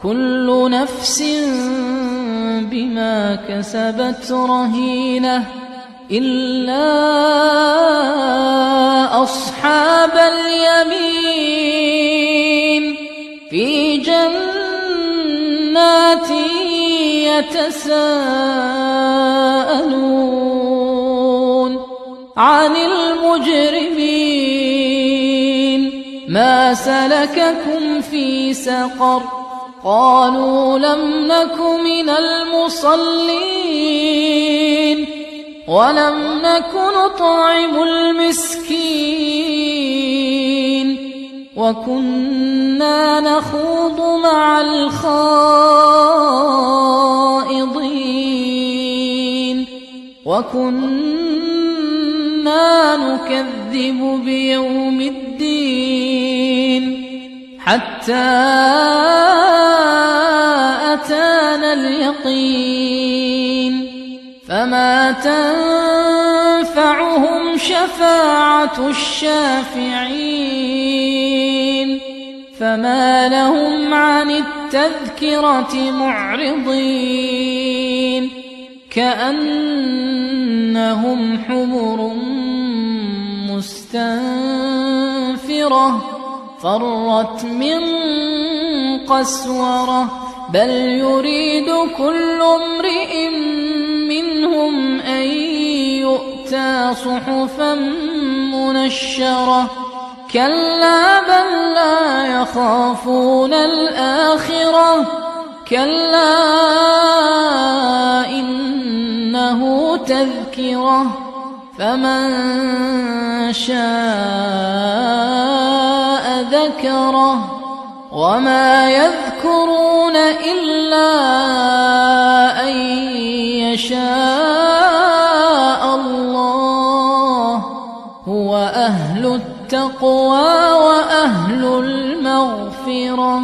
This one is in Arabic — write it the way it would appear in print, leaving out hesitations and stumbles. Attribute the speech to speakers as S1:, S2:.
S1: كل نفس بما كسبت رهينة إلا أصحاب اليمين في جنات يتساءلون عن المجرمين ما سلككم في سقر قالوا لم نك من المصلين ولم نك نطعم المسكين وكنا نخوض مع الخائضين وكنا نكذب بيوم الدين حتى أتانا اليقين فما تنفعهم شفاعة الشافعين فما لهم عن التذكرة معرضين كأنهم حمر مستنفرة فرت من قسورة بل يريد كل امرئ منهم أن يؤتى صحفا منشرة كلا بل لا يخافون الآخرة كلا إنه تذكرة فمن شاء ذكره وما يذكرون إلا أن يشاء الله هو أهل التقوى وأهل المغفرة